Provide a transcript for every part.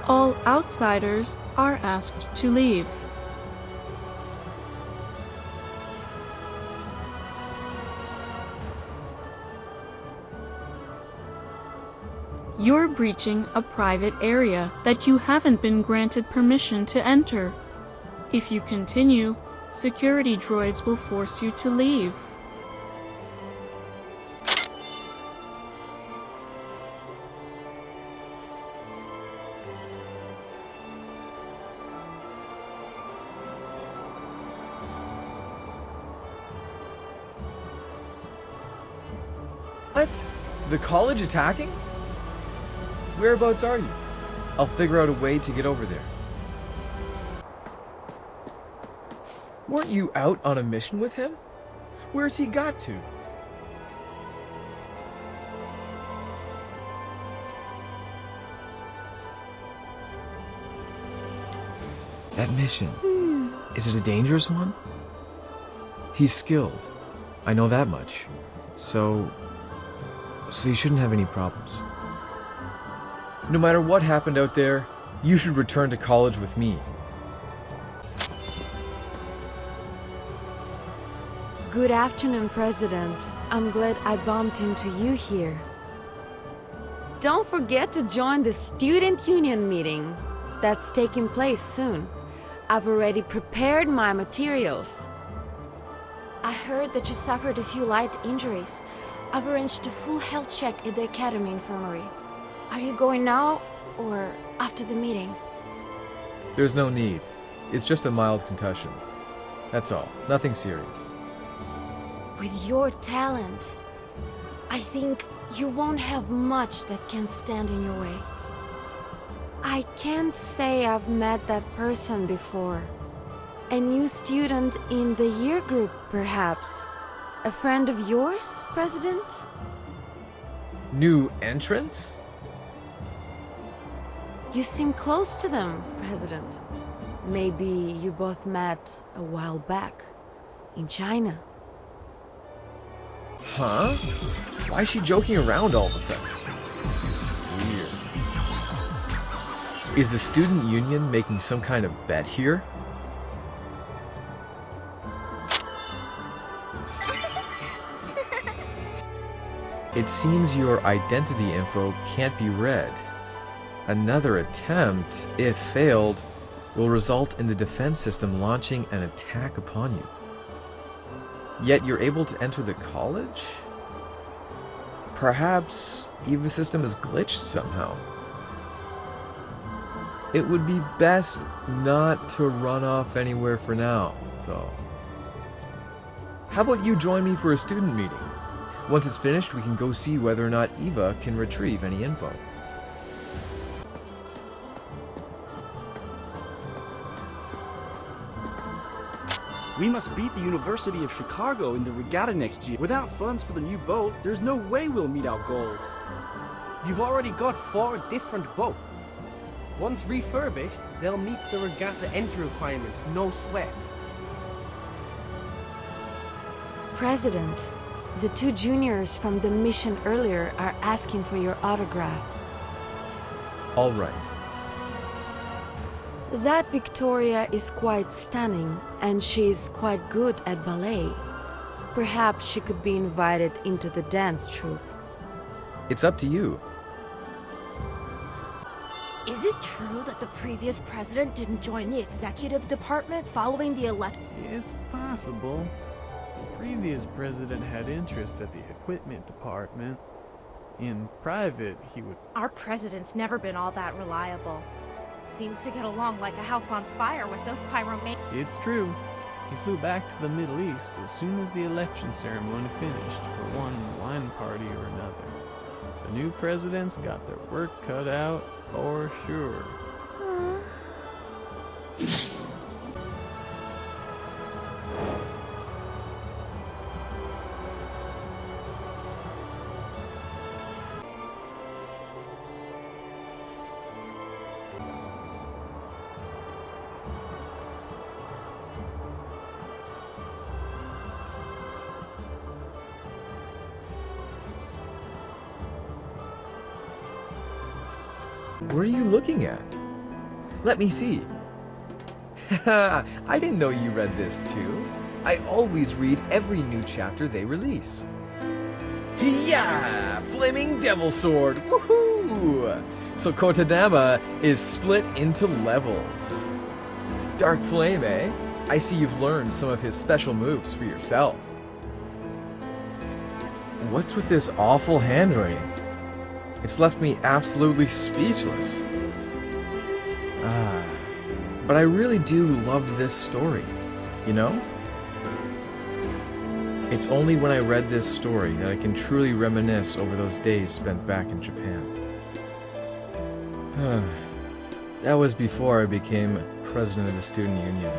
All outsiders are asked to leave. You're breaching a private area that you haven't been granted permission to enter. If you continue, security droids will force you to leave. What? The college attacking? Whereabouts are you? I'll figure out a way to get over there. Weren't you out on a mission with him? Where's he got to? That mission. Is it a dangerous one? He's skilled. I know that much. So you shouldn't have any problems. No matter what happened out there, you should return to college with me. Good afternoon, President. I'm glad I bumped into you here. Don't forget to join the Student Union meeting that's taking place soon. I've already prepared my materials. I heard that you suffered a few light injuries. I've arranged a full health check at the Academy Infirmary. Are you going now, or after the meeting? There's no need. It's just a mild concussion. That's all. Nothing serious. With your talent, I think you won't have much that can stand in your way. I can't say I've met that person before. A new student in the year group, perhaps. A friend of yours, President? New entrants? You seem close to them, President. Maybe you both met a while back, in China. Huh? Why is she joking around all of a sudden? Weird. Is the student union making some kind of bet here? It seems your identity info can't be read. Another attempt, if failed, will result in the defense system launching an attack upon you. Yet you're able to enter the college? Perhaps EVA system is glitched somehow. It would be best not to run off anywhere for now, though. How about you join me for a student meeting? Once it's finished, we can go see whether or not EVA can retrieve any info. We must beat the University of Chicago in the regatta next year. Without funds for the new boat, there's no way we'll meet our goals. You've already got 4 different boats. Once refurbished, they'll meet the regatta entry requirements, no sweat. President, the 2 juniors from the mission earlier are asking for your autograph. All right. That Victoria is quite stunning, and she's quite good at ballet. Perhaps she could be invited into the dance troupe. It's up to you. Is it true that the previous president didn't join the executive department following the election? It's possible. The previous president had interests at the equipment department. In private, he would... Our president's never been all that reliable. Seems to get along like a house on fire with those pyromaniacs. It's true. He flew back to the Middle East as soon as the election ceremony finished for one wine party or another. The new president's got their work cut out for sure. What are you looking at? Let me see. I didn't know you read this too. I always read every new chapter they release. Yeah! Flaming Devil Sword! Woohoo! So Kotodama is split into levels. Dark Flame, eh? I see you've learned some of his special moves for yourself. What's with this awful handwriting? It's left me absolutely speechless. But I really do love this story, you know? It's only when I read this story that I can truly reminisce over those days spent back in Japan. That was before I became president of the student union.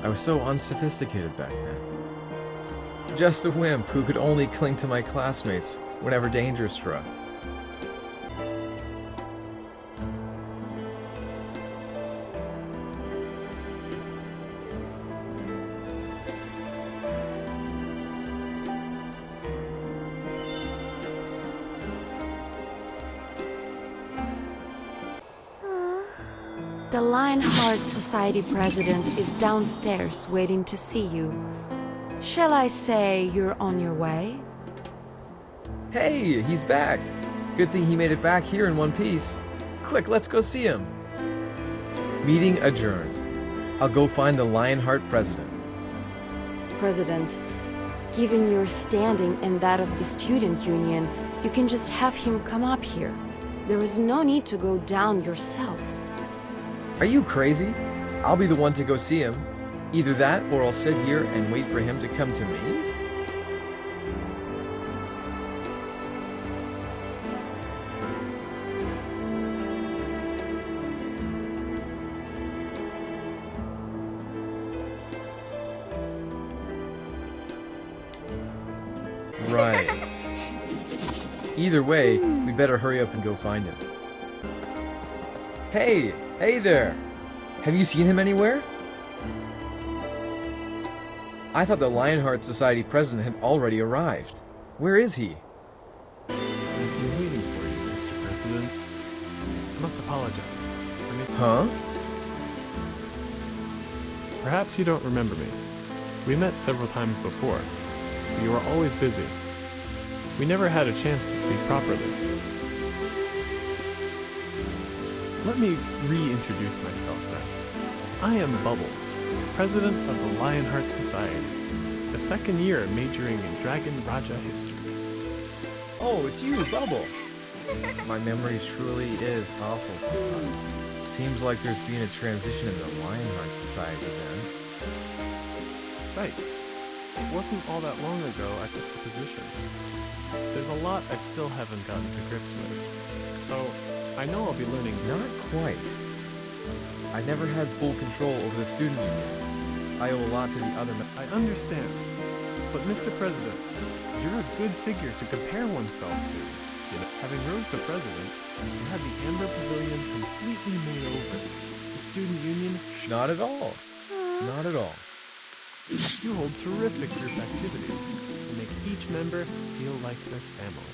I was so unsophisticated back then. Just a wimp who could only cling to my classmates whenever danger struck. The Lionheart Society president is downstairs waiting to see you. Shall I say you're on your way? Hey, he's back! Good thing he made it back here in one piece. Quick, let's go see him. Meeting adjourned. I'll go find the Lionheart president. President, given your standing and that of the student union, you can just have him come up here. There is no need to go down yourself. Are you crazy? I'll be the one to go see him. Either that, or I'll sit here and wait for him to come to me. Right. Either way, we better hurry up and go find him. Hey! Hey there! Have you seen him anywhere? I thought the Lionheart Society president had already arrived. Where is he? I've been waiting for you, Mr. President. I must apologize for making... Huh? Perhaps you don't remember me. We met several times before, but you were always busy. We never had a chance to speak properly. Let me reintroduce myself then. I am Bubble, president of the Lionheart Society, the second year majoring in Dragon Raja history. Oh, it's you, Bubble! My memory truly is awful sometimes. Seems like there's been a transition in the Lionheart Society then. Right. It wasn't all that long ago I took the position. There's a lot I still haven't gotten to grips with, so I know I'll be learning. Not quite. I never had full control over the student union. I owe a lot to the other I understand. But Mr. President, you're a good figure to compare oneself to. You know, having rose to president, you had the Amber Pavilion completely made over. The student union... Not at all. Not at all. You hold terrific group activities and make each member feel like their family.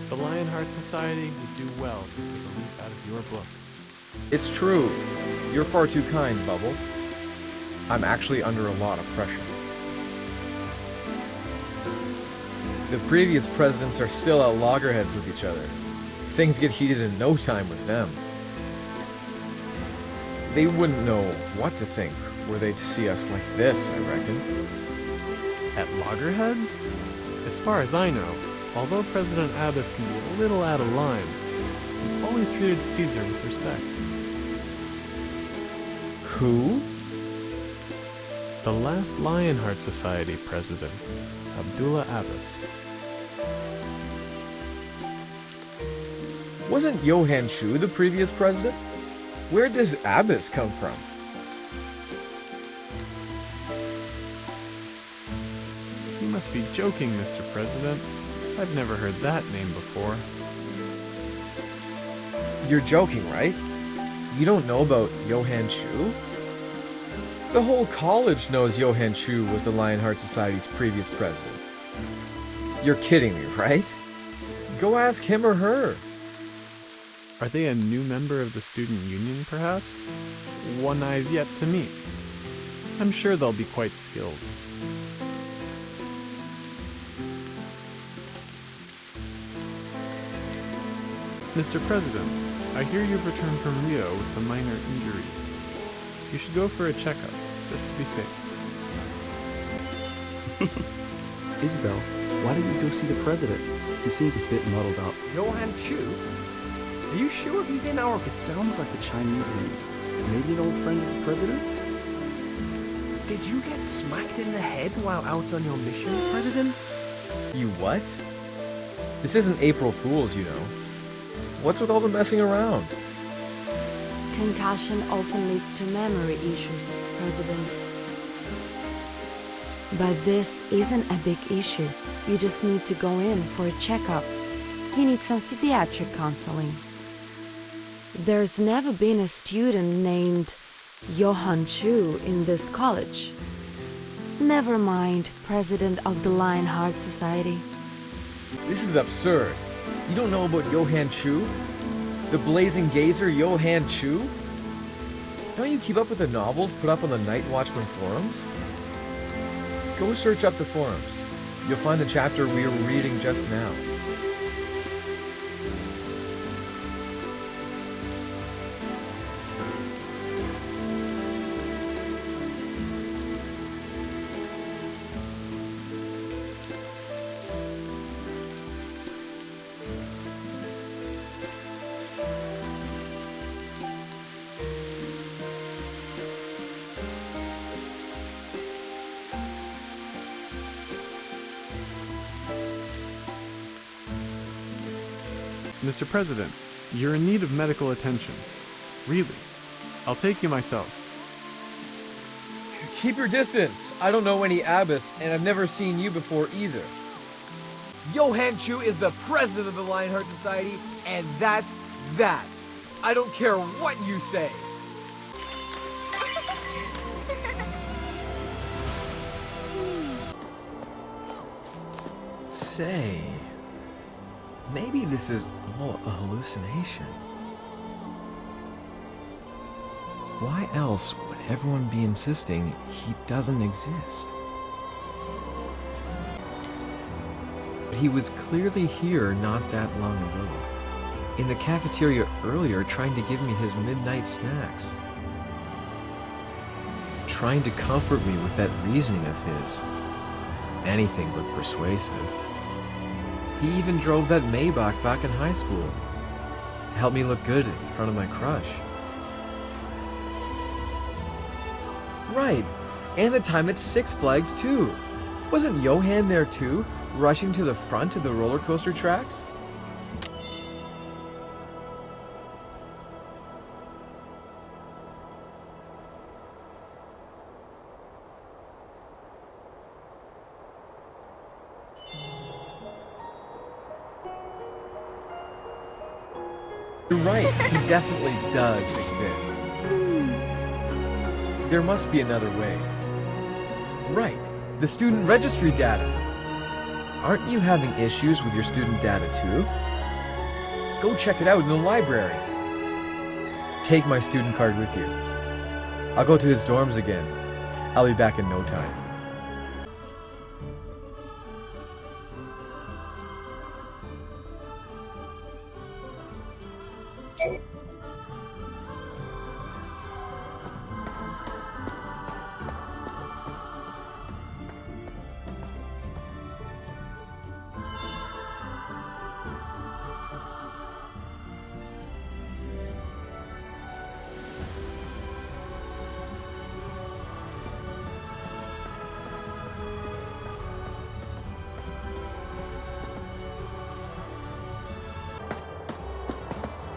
The Lionheart Society would do well to take a leaf out of your book. It's true. You're far too kind, Bubble. I'm actually under a lot of pressure. The previous presidents are still at loggerheads with each other. Things get heated in no time with them. They wouldn't know what to think were they to see us like this, I reckon. At loggerheads? As far as I know, although President Abbas can be a little out of line, he's always treated Caesar with respect. Who? The last Lionheart Society president, Abdullah Abbas. Wasn't Johann Shu the previous president? Where does Abbas come from? You must be joking, Mr. President. I've never heard that name before. You're joking, right? You don't know about Johann Shu? The whole college knows Johann Shu was the Lionheart Society's previous president. You're kidding me, right? Go ask him or her. Are they a new member of the student union, perhaps? One I've yet to meet. I'm sure they'll be quite skilled. Mr. President, I hear you've returned from Rio with some minor injuries. You should go for a checkup, just to be safe. Isabel, why didn't you go see the president? He seems a bit muddled up. Johan Chu? Are you sure he's in our... It sounds like a Chinese name. Maybe an old friend of the president? Did you get smacked in the head while out on your mission, President? You what? This isn't April Fool's, you know. What's with all the messing around? Concussion often leads to memory issues, President. But this isn't a big issue. You just need to go in for a checkup. You need some physiatric counseling. There's never been a student named Johan Chu in this college. Never mind, President of the Lionheart Society. This is absurd. You don't know about Johan Chu? The blazing gazer Johan Chu? Don't you keep up with the novels put up on the Night Watchman forums? Go search up the forums. You'll find the chapter we were reading just now. Mr. President, you're in need of medical attention. Really. I'll take you myself. Keep your distance. I don't know any Abbas, and I've never seen you before either. Johan Chu is the president of the Lionheart Society, and that's that. I don't care what you say. Say, maybe this is all a hallucination. Why else would everyone be insisting he doesn't exist? But he was clearly here not that long ago. In the cafeteria earlier, trying to give me his midnight snacks. Trying to comfort me with that reasoning of his. Anything but persuasive. He even drove that Maybach back in high school to help me look good in front of my crush. Right, and the time at Six Flags too. Wasn't Johan there too, rushing to the front of the roller coaster tracks? You're right, he definitely does exist. There must be another way. Right, the student registry data. Aren't you having issues with your student data too? Go check it out in the library. Take my student card with you. I'll go to his dorms again. I'll be back in no time.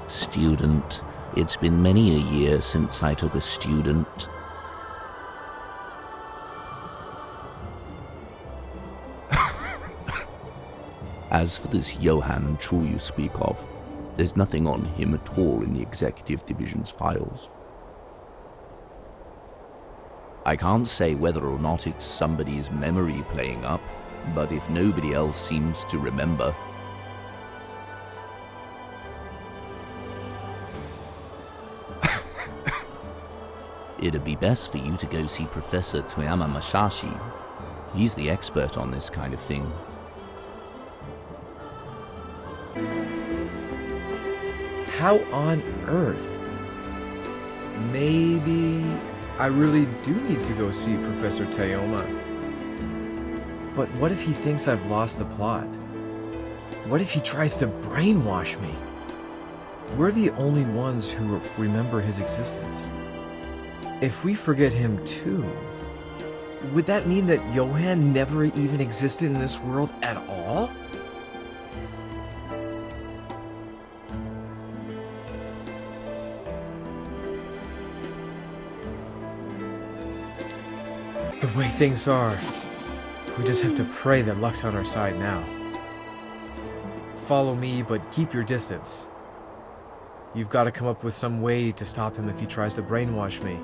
Student. It's been many a year since I took a student. As for this Johan Chu you speak of, there's nothing on him at all in the Executive Division's files. I can't say whether or not it's somebody's memory playing up, but if nobody else seems to remember... It'd be best for you to go see Professor Toyama Masashi. He's the expert on this kind of thing. How on earth? Maybe I really do need to go see Professor Toyama. But what if he thinks I've lost the plot? What if he tries to brainwash me? We're the only ones who remember his existence. If we forget him too, would that mean that Johan never even existed in this world at all? The way things are, we just have to pray that luck's on our side now. Follow me, but keep your distance. You've got to come up with some way to stop him if he tries to brainwash me.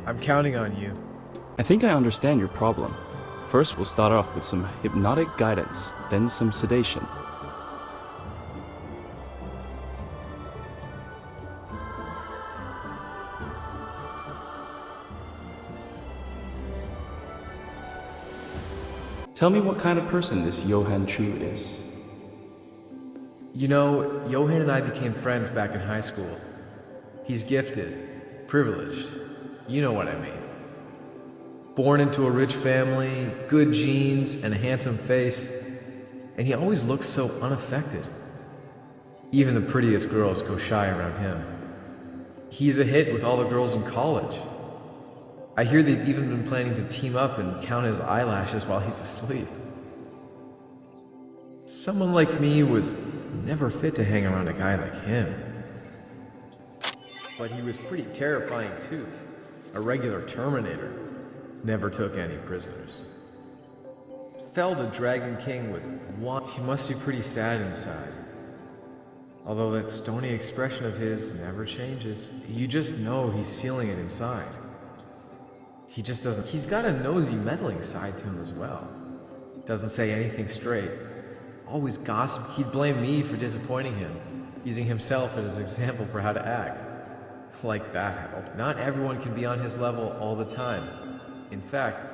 I'm counting on you. I think I understand your problem. First, we'll start off with some hypnotic guidance, then some sedation. Tell me what kind of person this Johan Chu is. You know, Johan and I became friends back in high school. He's gifted, privileged. You know what I mean. Born into a rich family, good genes, and a handsome face. And he always looks so unaffected. Even the prettiest girls go shy around him. He's a hit with all the girls in college. I hear they've even been planning to team up and count his eyelashes while he's asleep. Someone like me was never fit to hang around a guy like him. But he was pretty terrifying too. A regular Terminator. Never took any prisoners. Felled a Dragon King with one. He must be pretty sad inside. Although that stony expression of his never changes. You just know he's feeling it inside. He just doesn't. He's got a nosy, meddling side to him as well. Doesn't say anything straight. Always gossip. He'd blame me for disappointing him, using himself as an example for how to act. Like that help. Not everyone can be on his level all the time. In fact,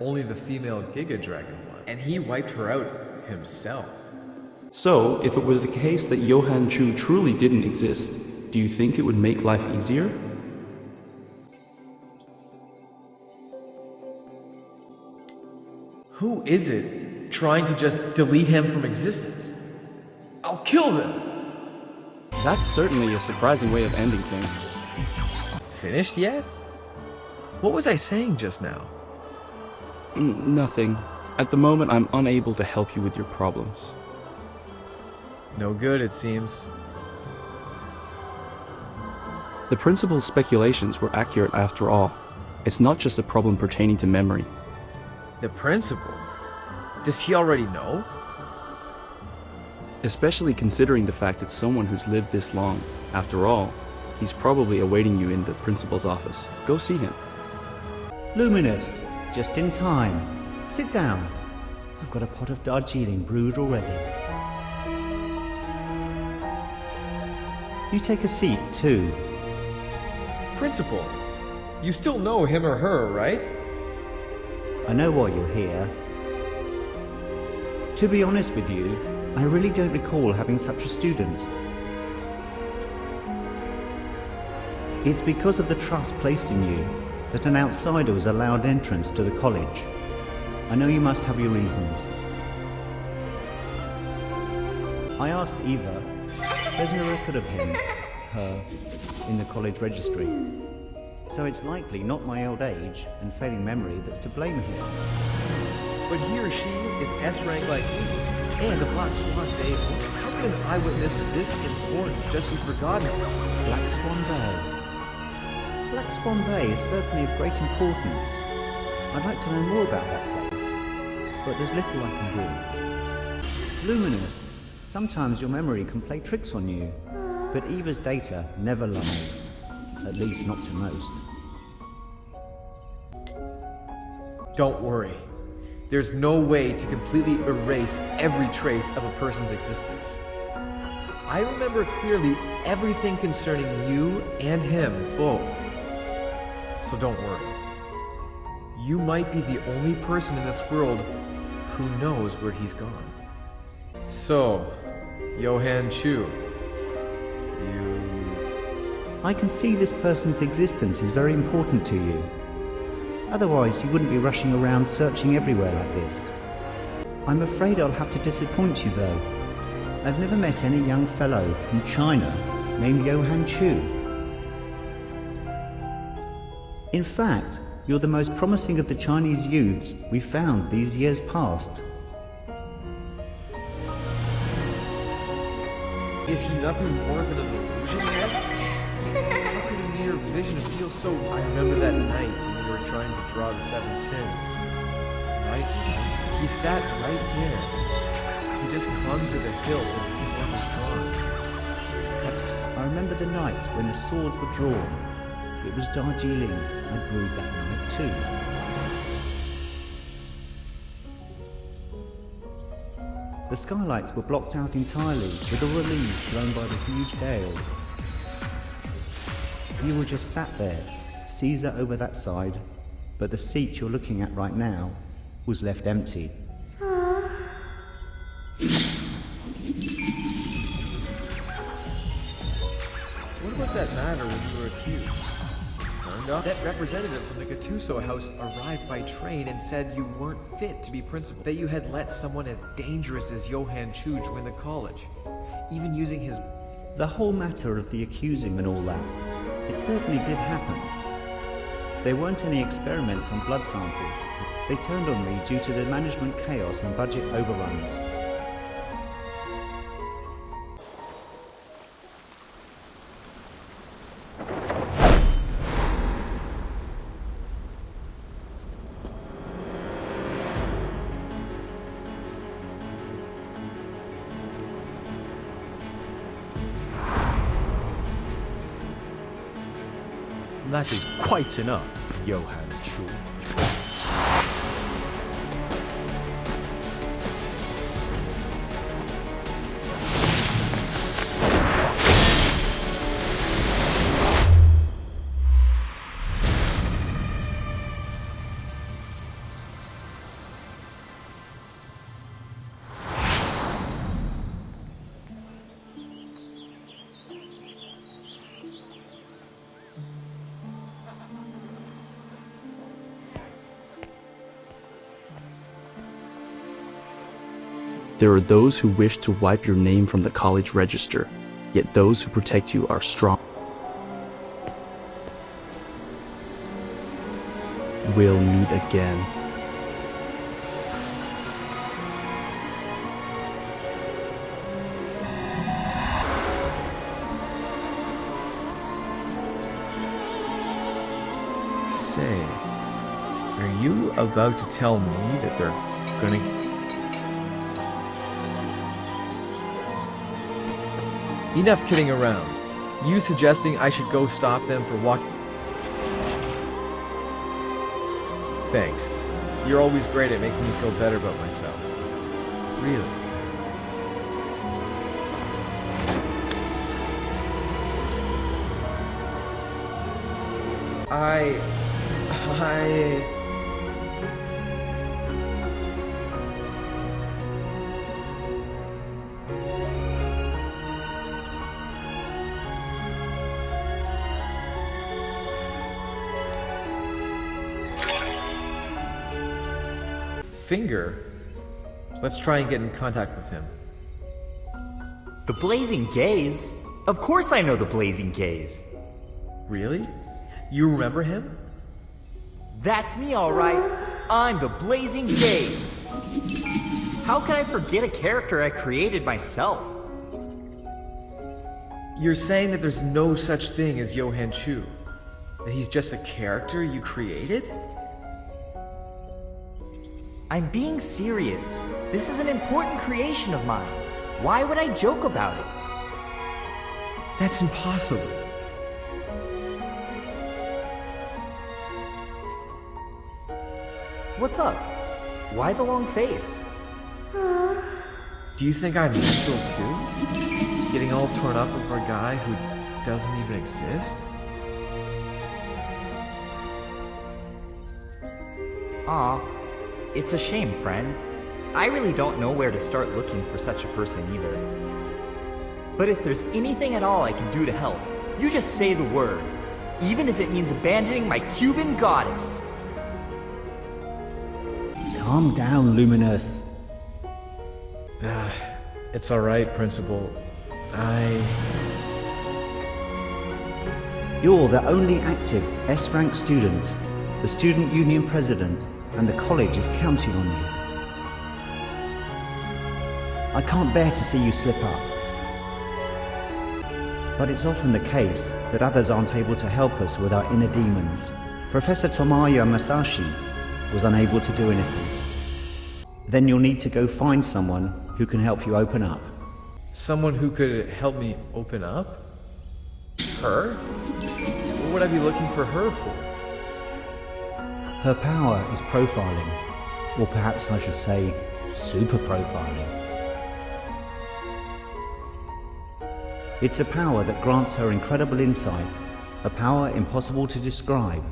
only the female Giga Dragon was. And he wiped her out himself. So, if it were the case that Johan Chu truly didn't exist, do you think it would make life easier? Who is it trying to just delete him from existence? I'll kill them! That's certainly a surprising way of ending things. Finished yet? What was I saying just now? Nothing. At the moment, I'm unable to help you with your problems. No good, it seems. The principal's speculations were accurate after all. It's not just a problem pertaining to memory. The principal? Does he already know? Especially considering the fact it's someone who's lived this long. After all, he's probably awaiting you in the principal's office. Go see him. Luminous, just in time. Sit down. I've got a pot of Darjeeling brewed already. You take a seat, too. Principal, you still know him or her, right? I know why you're here. To be honest with you, I really don't recall having such a student. It's because of the trust placed in you that an outsider was allowed entrance to the college. I know you must have your reasons. I asked Eva. There's no record of him, her, in the college registry. So it's likely not my old age and failing memory that's to blame here. But he or she is S-rank like me, and a Black Swan Bay. How can an eyewitness this important just be forgotten? Black Swan Bay. Black Swan Bay is certainly of great importance. I'd like to know more about that place, but there's little I can do. Luminous, sometimes your memory can play tricks on you, but Eva's data never lies. At least not to most. Don't worry. There's no way to completely erase every trace of a person's existence. I remember clearly everything concerning you and him both. so don't worry. You might be the only person in this world who knows where he's gone. So, Johan Chu, I can see this person's existence is very important to you. Otherwise, you wouldn't be rushing around searching everywhere like this. I'm afraid I'll have to disappoint you, though. I've never met any young fellow from China named Johan Chu. In fact, you're the most promising of the Chinese youths we've found these years past. Is he nothing more than an illusion then? How could a mere vision feel so... I remember that night when we were trying to draw the 7 sins. Right? He sat right there. He just clung to the hilt as the sword was drawn. I remember the night when the swords were drawn. It was Darjeeling I brewed that night too. The skylights were blocked out entirely, with all the leaves blown by the huge gales. You were just sat there, Caesar over that side, but the seat you're looking at right now was left empty. What about that matter when you were accused? That representative from the Gattuso house arrived by train and said you weren't fit to be principal. That you had let someone as dangerous as Johan Chu join the college. Even using his... The whole matter of the accusing and all that, it certainly did happen. There weren't any experiments on blood samples. They turned on me due to the management chaos and budget overruns. That is quite enough, Johan Chu. There are those who wish to wipe your name from the college register, yet those who protect you are strong. We'll meet again. Say, are you about to tell me that they're gonna... Enough kidding around. You suggesting I should go stop them for walking... Thanks. You're always great at making me feel better about myself. Really. I... Finger? Let's try and get in contact with him. The Blazing Gaze? Of course I know the Blazing Gaze. Really? You remember him? That's me, alright. I'm the Blazing Gaze. How can I forget a character I created myself? You're saying that there's no such thing as Johan Chu? That he's just a character you created? I'm being serious. This is an important creation of mine. Why would I joke about it? That's impossible. What's up? Why the long face? Do you think I'm mental too? Getting all torn up over a guy who doesn't even exist? Aw, it's a shame, friend. I really don't know where to start looking for such a person either. But if there's anything at all I can do to help, you just say the word. Even if it means abandoning my Cuban goddess. Calm down, Luminous. It's alright, Principal. You're the only active S-rank student, the student union president, and the college is counting on you. I can't bear to see you slip up. But it's often the case that others aren't able to help us with our inner demons. Professor Tomoya Masashi was unable to do anything. Then you'll need to go find someone who can help you open up. Someone who could help me open up? Her? What would I be looking for her for? Her power is profiling, or perhaps I should say, super profiling. It's a power that grants her incredible insights, a power impossible to describe,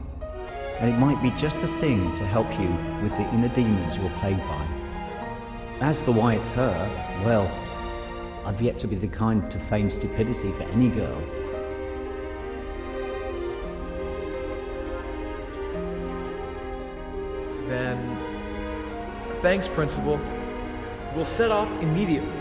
and it might be just the thing to help you with the inner demons you're plagued by. As for why it's her, well, I've yet to be the kind to feign stupidity for any girl. Then, thanks, Principal. We'll set off immediately.